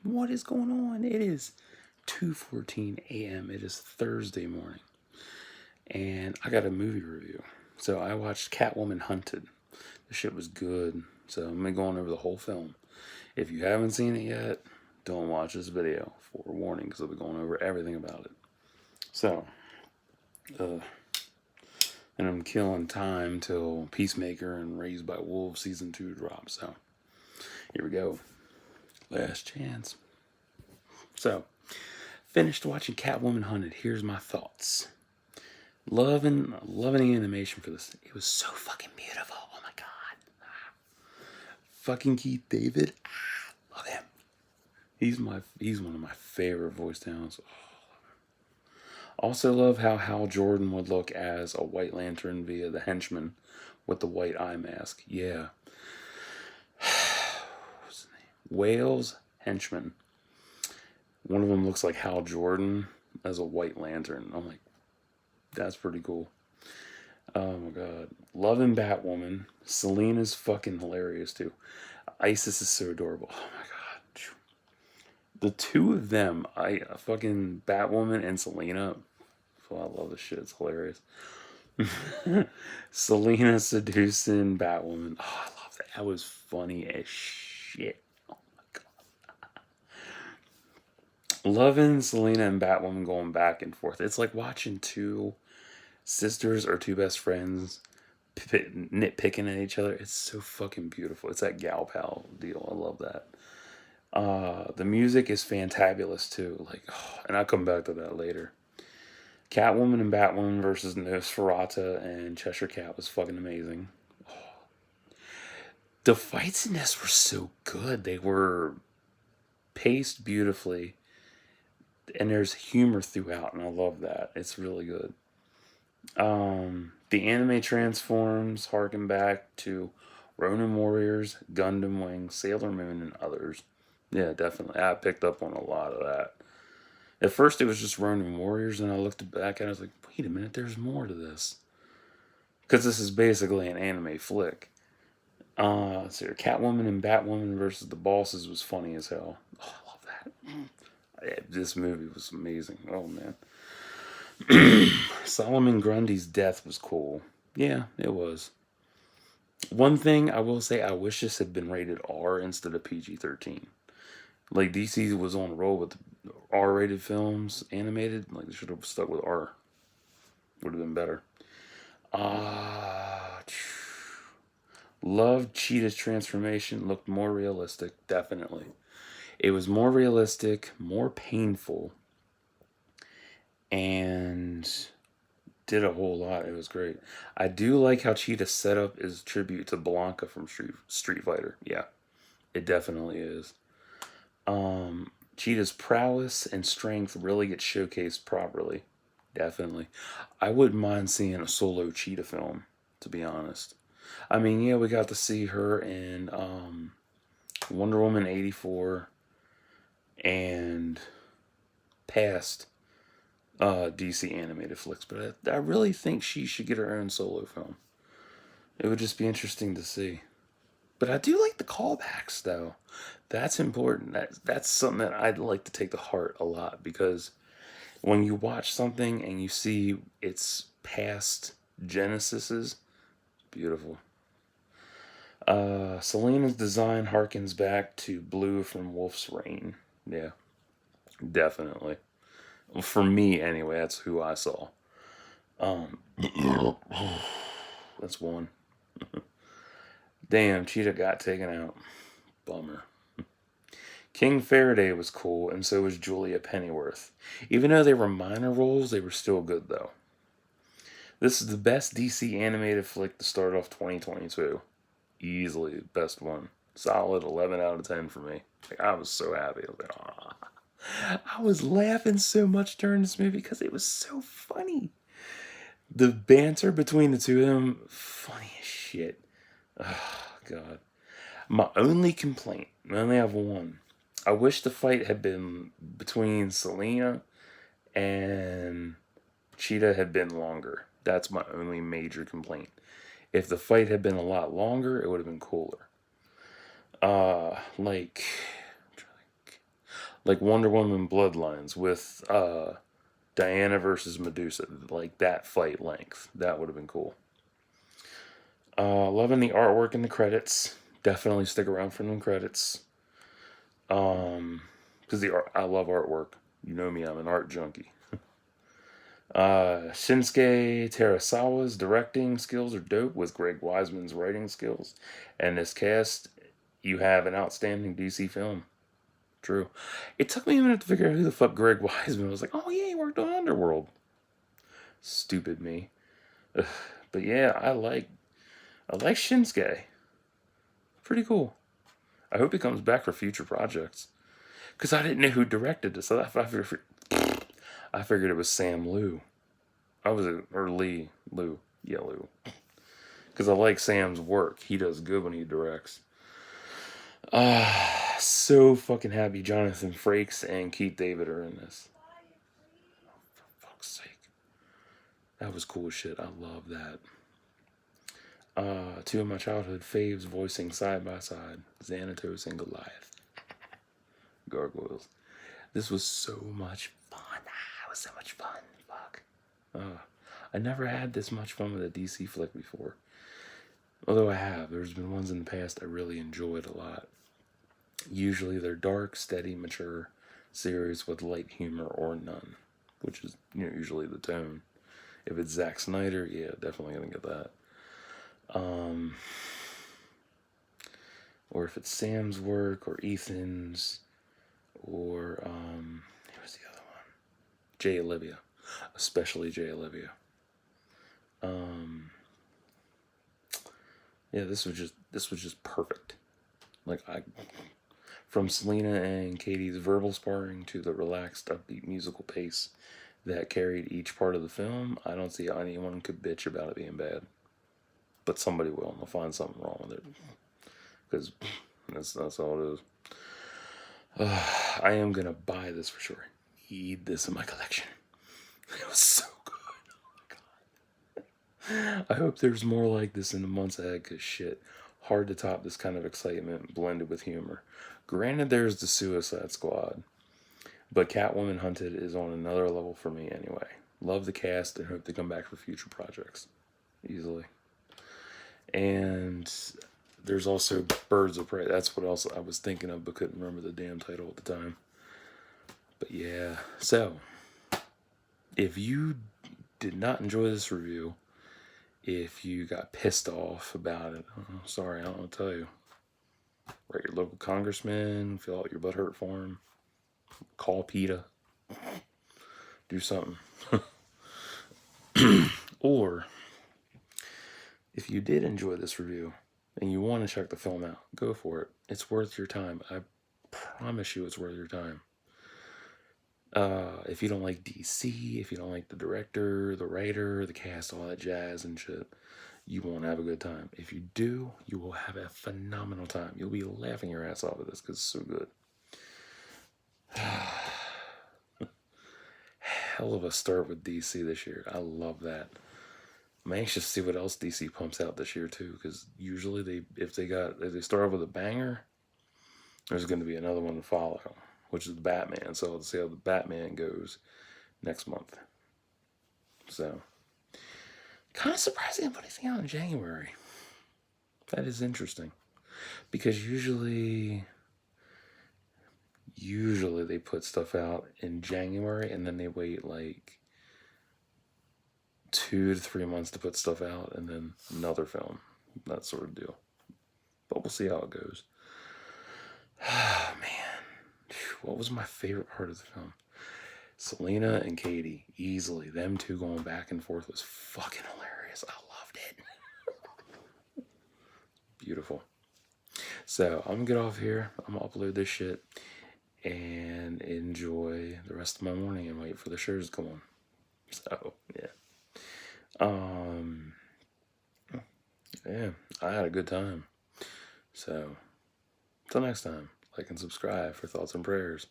What is going on? It is 2:14 a.m. It is Thursday morning, and I got a movie review. So I watched Catwoman Hunted. The shit was good. So I'm gonna go on over the whole film. If you haven't seen it yet, don't watch this video. Forewarning, because I'll be going over everything about it. So, uh, and I'm killing time till Peacemaker and Raised by Wolves season 2 drops. So here we go. Last chance. So, finished watching Catwoman Hunted. Here's my thoughts. Loving the animation for this. It was so fucking beautiful. Oh my god. Fucking Keith David. Love him. He's one of my favorite voice talents. Also love how Hal Jordan would look as a White Lantern via the henchman with the white eye mask. Yeah. What's his name? Wales henchman. One of them looks like Hal Jordan as a White Lantern. I'm like, that's pretty cool. Oh my god. Loving Batwoman. Selena's fucking hilarious too. Isis is so adorable. Oh my god. The two of them, fucking Batwoman and Selena. Oh, I love this shit. It's hilarious. Selena seducing Batwoman. Oh, I love that. That was funny as shit. Oh my god. Loving Selena and Batwoman going back and forth. It's like watching two sisters or two best friends nitpicking at each other. It's so fucking beautiful. It's that gal pal deal. I love that. The music is fantabulous too. Like, oh, and I'll come back to that later. Catwoman and Batwoman versus Nosferatu and Cheshire Cat was fucking amazing. Oh. The fights in this were so good. They were paced beautifully, and there's humor throughout, and I love that. It's really good. The anime transforms harken back to Ronin Warriors, Gundam Wing, Sailor Moon, and others. Yeah, definitely. I picked up on a lot of that. At first, it was just Ronin Warriors, and I looked back and I was like, wait a minute, there's more to this. Because this is basically an anime flick. So Catwoman and Batwoman versus the bosses was funny as hell. Oh, I love that. This movie was amazing. Oh, man. Solomon Grundy's death was cool. Yeah, it was. One thing I will say, I wish this had been rated R instead of PG-13. Like, DC was on a roll with R-rated films, animated. Like, they should have stuck with R. Would have been better. Loved Cheetah's transformation. Looked more realistic, definitely. It was more realistic, more painful, and did a whole lot. It was great. I do like how Cheetah's setup is tribute to Blanca from Street Fighter. Yeah, it definitely is. Cheetah's prowess and strength really get showcased properly. Definitely. I wouldn't mind seeing a solo Cheetah film, to be honest. I mean, yeah, we got to see her in Wonder Woman 84 and past DC animated flicks, but I really think she should get her own solo film. It would just be interesting to see. But I do like the callbacks, though. That's important. That's something that I'd like to take to heart a lot, because when you watch something and you see its past genesises, beautiful. Selena's design harkens back to Blue from Wolf's Rain. Yeah, definitely. Well, for me, anyway, that's who I saw. That's one. Damn, Cheetah got taken out. Bummer. King Faraday was cool, and so was Julia Pennyworth. Even though they were minor roles, they were still good, though. This is the best DC animated flick to start off 2022. Easily the best one. Solid 11 out of 10 for me. Like, I was so happy. I was like, ah. I was laughing so much during this movie because it was so funny. The banter between the two of them, funny as shit. Oh, God. My only complaint, I only have one. I wish the fight had been between Selena and Cheetah had been longer. That's my only major complaint. If the fight had been a lot longer, it would have been cooler. Like, like Wonder Woman Bloodlines with Diana versus Medusa, like that fight length. That would have been cool. Loving the artwork in the credits. Definitely stick around for them credits. Because I love artwork. You know me, I'm an art junkie. Shinsuke Terasawa's directing skills are dope with Greg Wiseman's writing skills. And this cast, you have an outstanding DC film. True. It took me a minute to figure out who the fuck Greg Wiseman was. Like, oh yeah, he worked on Underworld. Stupid me. Ugh. But yeah, I like Shinsuke. Pretty cool. I hope he comes back for future projects. Because I didn't know who directed this. I figured it was Sam Liu. Or Lee. Liu. Yeah, Liu. Because I like Sam's work. He does good when he directs. So fucking happy Jonathan Frakes and Keith David are in this. For fuck's sake. That was cool shit. I love that. Two of my childhood faves voicing side by side, Xanatos and Goliath. Gargoyles. This was so much fun. It was so much fun. Fuck. I never had this much fun with a DC flick before. Although I have. There's been ones in the past I really enjoyed a lot. Usually they're dark, steady, mature series with light humor or none, which is usually the tone. If it's Zack Snyder, yeah, definitely gonna get that. Or if it's Sam's work or Ethan's, or who was the other one? Jay Olivia, especially Jay Olivia. Yeah, this was just perfect. Like from Selena and Katie's verbal sparring to the relaxed, upbeat musical pace that carried each part of the film, I don't see how anyone could bitch about it being bad. But somebody will, and they'll find something wrong with it. Because that's all it is. I am going to buy this for sure. I need this in my collection. It was so good. Oh my god. I hope there's more like this in the months ahead, because shit, hard to top this kind of excitement blended with humor. Granted, there's the Suicide Squad, but Catwoman Hunted is on another level for me anyway. Love the cast and hope they come back for future projects. Easily. And there's also Birds of Prey. That's what else I was thinking of, but couldn't remember the damn title at the time. But yeah, so if you did not enjoy this review, if you got pissed off about it, sorry, I don't know what to tell you. Write your local congressman, fill out your butthurt form, call PETA, do something. Or if you did enjoy this review and you want to check the film out, go for it. It's worth your time. I promise you it's worth your time. If you don't like DC, if you don't like the director, the writer, the cast, all that jazz and shit, you won't have a good time. If you do, you will have a phenomenal time. You'll be laughing your ass off at this because it's so good. Hell of a start with DC this year. I love that. I'm anxious to see what else DC pumps out this year too, because usually if they start off with a banger, there's going to be another one to follow, which is the Batman. So let's see how the Batman goes next month. So, kind of surprised they didn't put anything out in January. That is interesting, because usually they put stuff out in January and then they wait like 2 to 3 months to put stuff out and then another film, that sort of deal. But we'll see how it goes. Oh man, what was my favorite part of the film? Selena and Katie, easily. Them two going back and forth was fucking hilarious. I loved it. Beautiful. So I'm gonna get off here. I'm gonna upload this shit and enjoy the rest of my morning and wait for the shows to come on. So yeah. Yeah, I had a good time. So, until next time, like and subscribe for thoughts and prayers.